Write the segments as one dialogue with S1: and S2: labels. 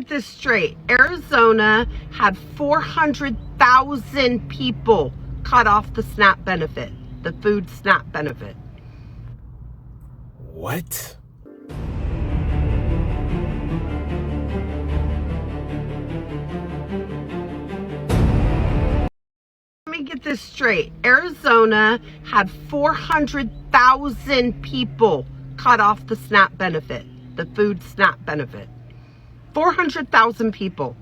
S1: get this straight. Arizona had 400,000 people cut off the SNAP benefit, the food SNAP benefit.
S2: What?
S1: Let me get this straight. Arizona had 400,000 people cut off the SNAP benefit, the food SNAP benefit. 400,000 people.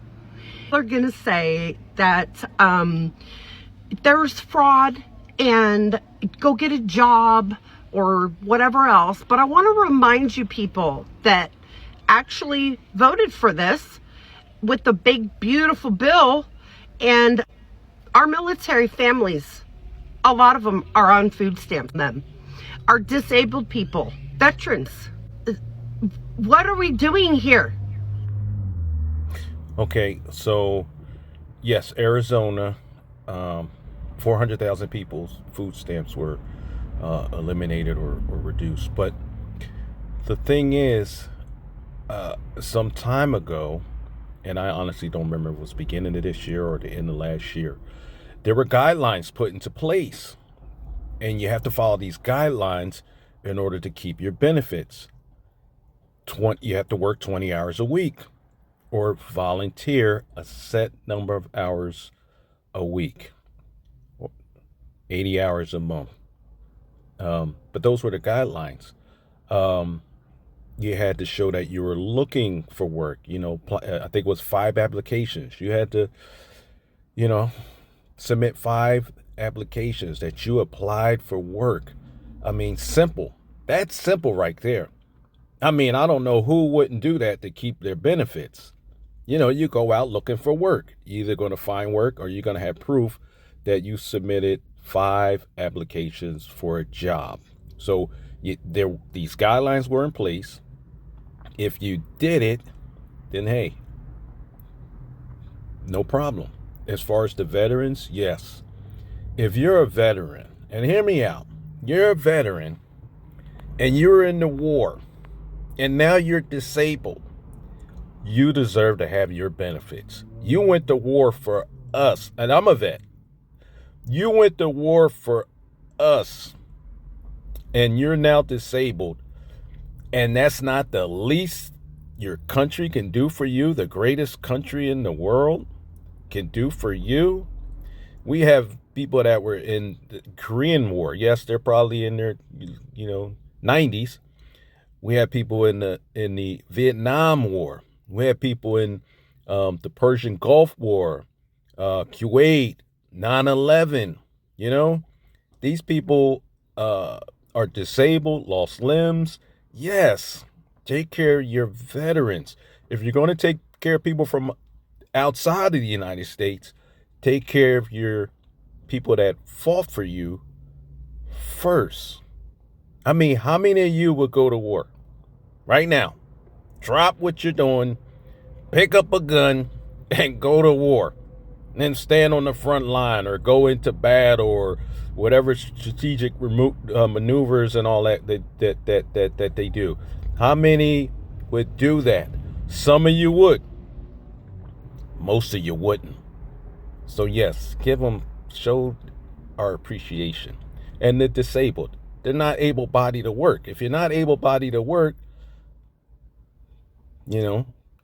S1: They're going to say that there's fraud and go get a job or whatever else. But I want to remind you people that actually voted for this with the big, beautiful bill, and our military families, a lot of them are on food stamps. Them are disabled people, veterans. What are we doing here?
S2: Okay, so yes, Arizona, 400,000 people's food stamps were eliminated or reduced. But the thing is, some time ago, and I honestly don't remember if it was beginning of this year or the end of last year, there were guidelines put into place, and you have to follow these guidelines in order to keep your benefits. You have to work 20 hours a week or volunteer a set number of hours a week, 80 hours a month. But those were the guidelines. You had to show that you were looking for work. I think it was 5 applications. You had to, submit 5 applications that you applied for work. I mean, simple. That's simple right there. I mean, I don't know who wouldn't do that to keep their benefits. You go out looking for work. You're either going to find work or you're going to have proof that you submitted 5 applications for a job. So these guidelines were in place. If you did it, then hey, no problem. As far as the veterans, yes. If you're a veteran, and hear me out, you're a veteran and you're in the war and now you're disabled, you deserve to have your benefits. You went to war for us, and I'm a vet. You went to war for us, and you're now disabled, and that's not the least your country can do for you, the greatest country in the world can do for you. We have people that were in the Korean War. Yes, they're probably in their 90s. We have people in the Vietnam War. We have people in the Persian Gulf War, Kuwait, 9/11. These people are disabled, lost limbs. Yes, take care of your veterans. If you're going to take care of people from outside of the United States, take care of your people that fought for you first. I mean, how many of you would go to war right now? Drop what you're doing, pick up a gun, and go to war. And then stand on the front line or go into battle or whatever strategic maneuvers and all that they do. How many would do that? Some of you would. Most of you wouldn't. So yes, show our appreciation. And the disabled, they're not able-bodied to work. If you're not able-bodied to work,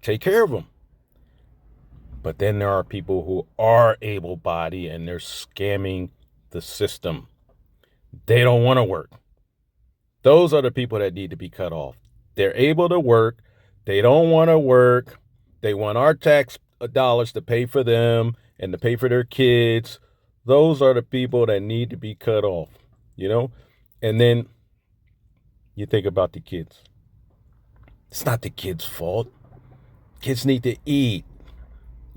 S2: take care of them. But then there are people who are able-bodied and they're scamming the system. They don't want to work. Those are the people that need to be cut off. They're able to work. They don't want to work. They want our tax dollars to pay for them and to pay for their kids. Those are the people that need to be cut off, And then you think about the kids. It's not the kids' fault. Kids need to eat.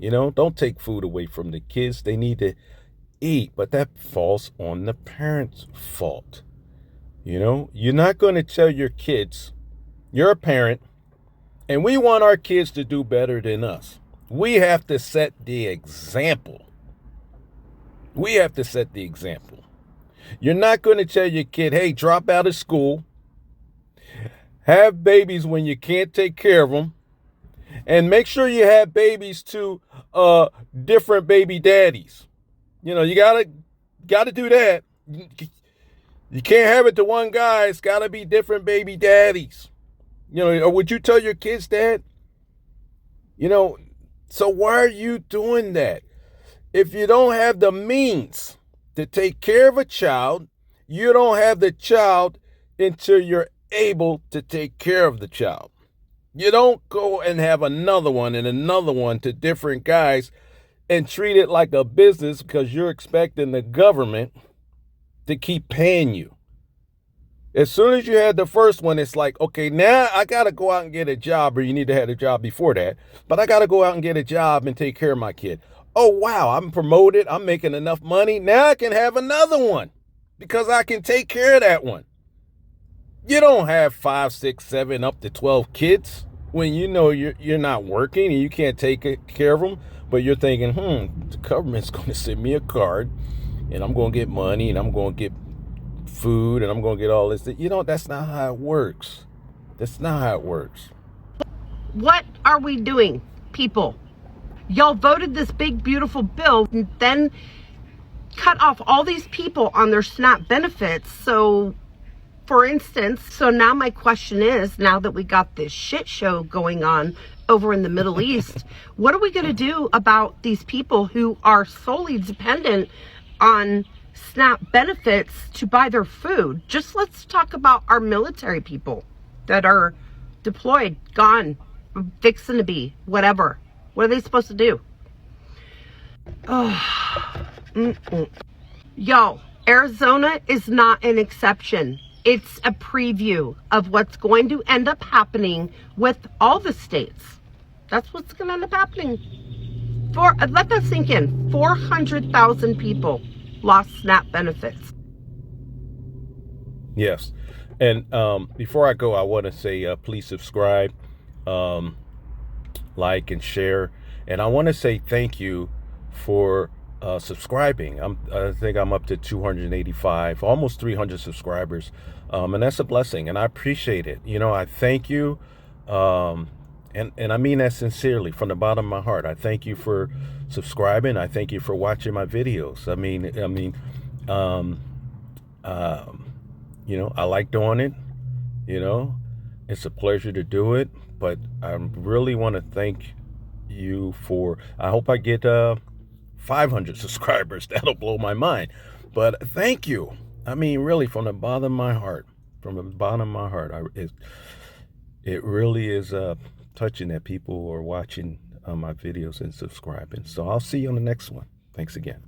S2: Don't take food away from the kids. They need to eat, but that falls on the parents' fault. You're not going to tell your kids, you're a parent, and we want our kids to do better than us. We have to set the example. You're not going to tell your kid, hey, drop out of school, have babies when you can't take care of them, And make sure you have babies to different baby daddies. You know, you gotta do that. You can't have it to one guy. It's gotta be different baby daddies. You know, or would you tell your kids that? You know, so why are you doing that? If you don't have the means to take care of a child, you don't have the child until you're able to take care of the child. You don't go and have another one and another one to different guys and treat it like a business because you're expecting the government to keep paying you. As soon as you had the first one, it's like, okay, now I got to go out and get a job, or you need to have a job before that, but I got to go out and get a job and take care of my kid. Oh, wow, I'm promoted. I'm making enough money. Now I can have another one because I can take care of that one. You don't have 5, 6, 7, up to 12 kids when you know you're not working and you can't take care of them, but you're thinking, the government's going to send me a card and I'm going to get money and I'm going to get food and I'm going to get all this. You know, that's not how it works. That's not how it works.
S1: What are we doing, people? Y'all voted this big, beautiful bill and then cut off all these people on their SNAP benefits. So, for instance, so now my question is, now that we got this shit show going on over in the Middle East, what are we going to do about these people who are solely dependent on SNAP benefits to buy their food? Just let's talk about our military people that are deployed, gone, fixing to be, whatever. What are they supposed to do? Yo, Arizona is not an exception. It's a preview of what's going to end up happening with all the states. That's what's going to end up happening. Let that sink in. 400,000 people lost SNAP benefits.
S2: Yes. And before I go, I want to say please subscribe, like, and share. And I want to say thank you for subscribing. I think I'm up to 285, almost 300 subscribers. And that's a blessing. And I appreciate it. You know, I thank you. And I mean that sincerely from the bottom of my heart. I thank you for subscribing. I thank you for watching my videos. You know, I like doing it. You know, it's a pleasure to do it. But I really want to thank you for, I hope I get 500 subscribers. That'll blow my mind. But thank you. I mean, really, from the bottom of my heart. From the bottom of my heart. It really is touching that people are watching my videos and subscribing. So I'll see you on the next one. Thanks again.